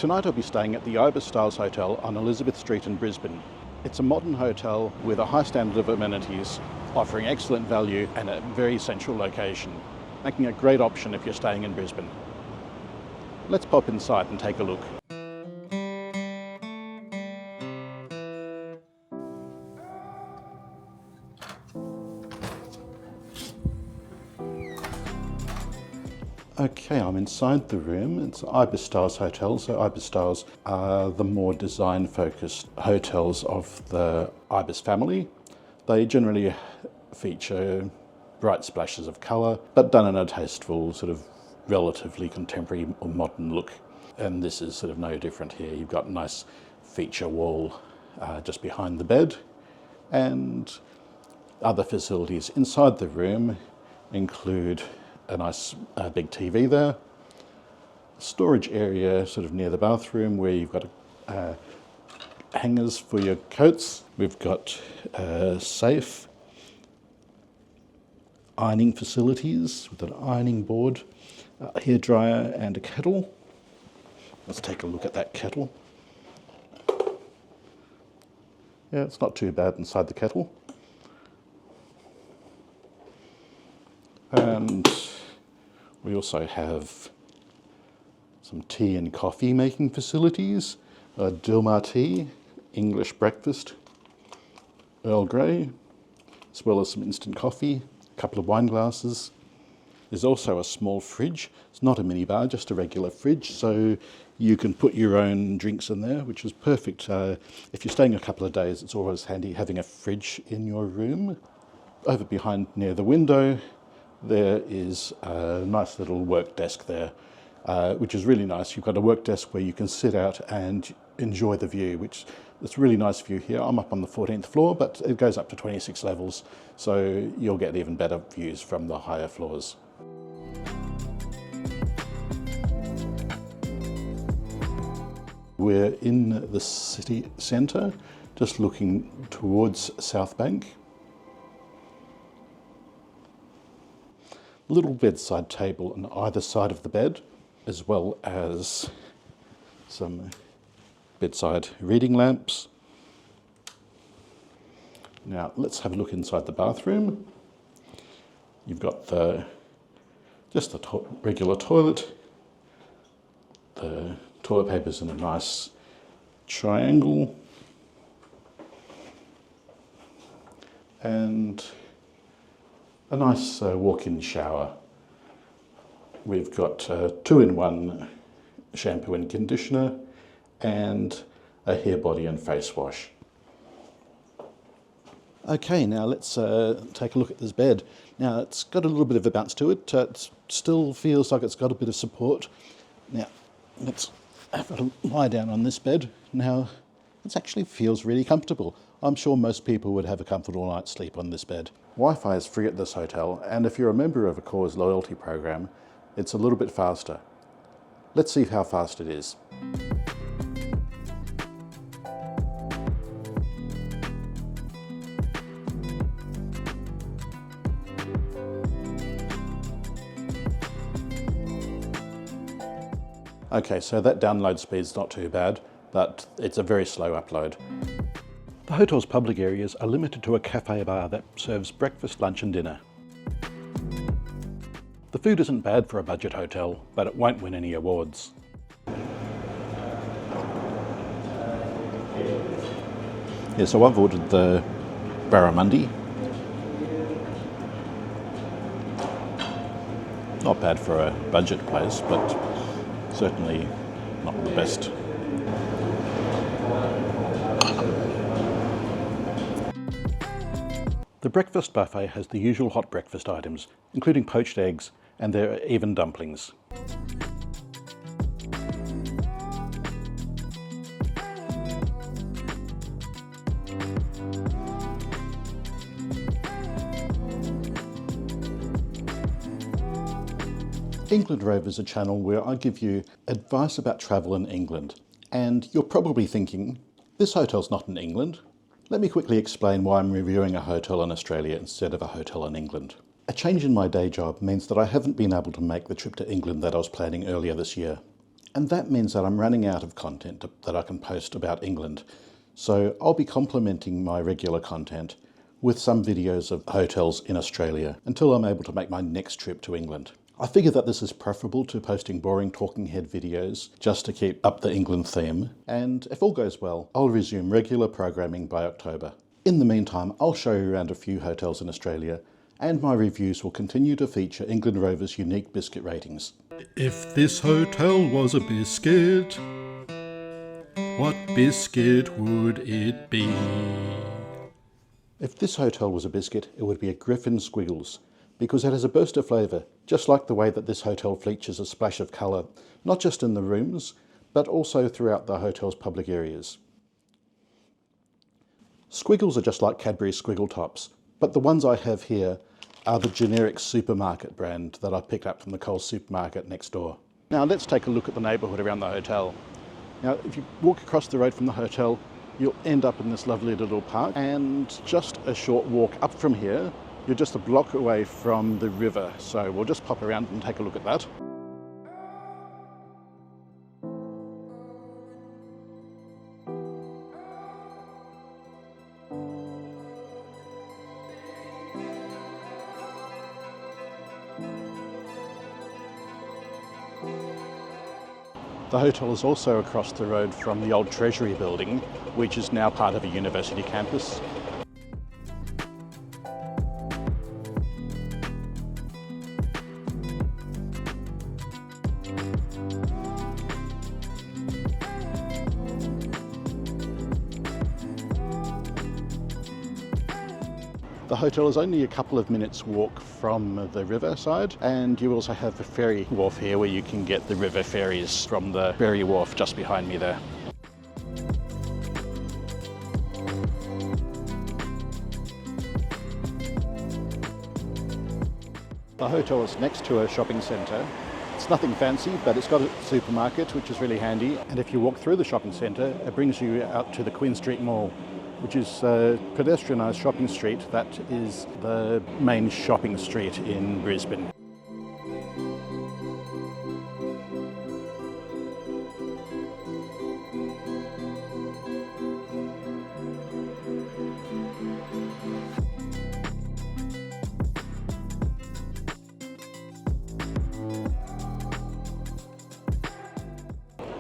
Tonight I'll be staying at the Ibis Styles Hotel on Elizabeth Street in Brisbane. It's a modern hotel with a high standard of amenities, offering excellent value and a very central location, making a great option if you're staying in Brisbane. Let's pop inside and take a look. Okay, I'm inside the room. It's Ibis Styles Hotel, so Ibis Styles are the more design-focused hotels of the Ibis family. They generally feature bright splashes of colour, but done in a tasteful, sort of relatively contemporary or modern look. And this is sort of no different here. You've got a nice feature wall just behind the bed, and other facilities inside the room include a nice big TV there, storage area sort of near the bathroom where you've got hangers for your coats. We've got a safe, ironing facilities with an ironing board, a hairdryer and a kettle. Let's take a look at that kettle. Yeah, it's not too bad inside the kettle. And we also have some tea and coffee making facilities, Dilmah tea, English breakfast, Earl Grey, as well as some instant coffee, a couple of wine glasses. There's also a small fridge. It's not a minibar, just a regular fridge, so you can put your own drinks in there, which is perfect. If you're staying a couple of days, it's always handy having a fridge in your room. Over behind near the window, there is a nice little work desk there, which is really nice. You've got a work desk where you can sit out and enjoy the view, which is a really nice view here. I'm up on the 14th floor, but it goes up to 26 levels, so you'll get even better views from the higher floors. We're in the city centre, just looking towards South Bank. Little bedside table on either side of the bed, as well as some bedside reading lamps. Now let's have a look inside the bathroom. You've got just the regular toilet. The toilet paper's in a nice triangle, and a nice walk-in shower. We've got 2-in-1 shampoo and conditioner and a hair, body and face wash. Okay, now let's take a look at this bed. Now it's got a little bit of a bounce to it. It still feels like it's got a bit of support. Now let's have a lie down on this bed. Now it actually feels really comfortable. I'm sure most people would have a comfortable night's sleep on this bed. Wi-Fi is free at this hotel, and if you're a member of Accor's loyalty program, it's a little bit faster. Let's see how fast it is. Okay, so that download speed's not too bad, but it's a very slow upload. The hotel's public areas are limited to a cafe bar that serves breakfast, lunch and dinner. The food isn't bad for a budget hotel, but it won't win any awards. Yeah, so I've ordered the barramundi. Not bad for a budget place, but certainly not the best. The breakfast buffet has the usual hot breakfast items, including poached eggs, and there are even dumplings. England Rover is a channel where I give you advice about travel in England. And you're probably thinking, this hotel's not in England. Let me quickly explain why I'm reviewing a hotel in Australia instead of a hotel in England. A change in my day job means that I haven't been able to make the trip to England that I was planning earlier this year. And that means that I'm running out of content that I can post about England. So I'll be complementing my regular content with some videos of hotels in Australia until I'm able to make my next trip to England. I figure that this is preferable to posting boring talking head videos just to keep up the England theme. And if all goes well, I'll resume regular programming by October. In the meantime, I'll show you around a few hotels in Australia, and my reviews will continue to feature England Rover's unique biscuit ratings. If this hotel was a biscuit, what biscuit would it be? If this hotel was a biscuit, it would be a Griffin Squiggles, because it has a burst of flavour, just like the way that this hotel features a splash of colour, not just in the rooms, but also throughout the hotel's public areas. Squiggles are just like Cadbury Squiggle Tops, but the ones I have here are the generic supermarket brand that I picked up from the Coles supermarket next door. Now let's take a look at the neighbourhood around the hotel. Now if you walk across the road from the hotel, you'll end up in this lovely little park, and just a short walk up from here, you're just a block away from the river. So we'll just pop around and take a look at that. The hotel is also across the road from the old Treasury building, which is now part of a university campus. The hotel is only a couple of minutes walk from the riverside, and you also have a ferry wharf here where you can get the river ferries from the ferry wharf just behind me there. The hotel is next to a shopping centre. It's nothing fancy, but it's got a supermarket, which is really handy. And if you walk through the shopping centre, it brings you out to the Queen Street Mall, which is a pedestrianised shopping street that is the main shopping street in Brisbane.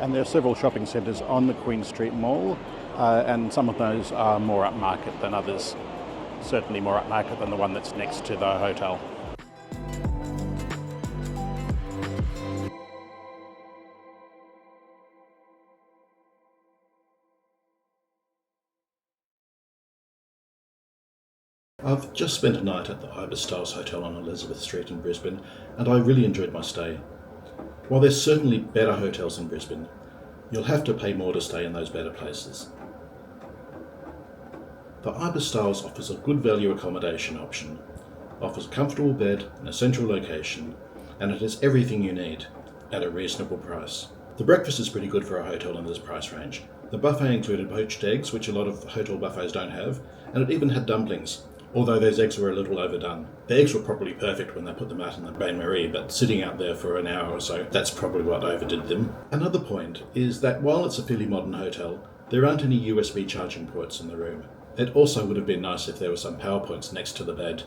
And there are several shopping centres on the Queen Street Mall, and some of those are more upmarket than others. Certainly more upmarket than the one that's next to the hotel. I've just spent a night at the Ibis Styles Hotel on Elizabeth Street in Brisbane, and I really enjoyed my stay. While there's certainly better hotels in Brisbane, you'll have to pay more to stay in those better places. The Ibis Styles offers a good value accommodation option, offers a comfortable bed in a central location, and it has everything you need at a reasonable price. The breakfast is pretty good for a hotel in this price range. The buffet included poached eggs, which a lot of hotel buffets don't have, and it even had dumplings, although those eggs were a little overdone. The eggs were probably perfect when they put them out in the bain-marie, but sitting out there for an hour or so, that's probably what overdid them. Another point is that while it's a fairly modern hotel, there aren't any USB charging ports in the room. It also would have been nice if there were some power points next to the bed.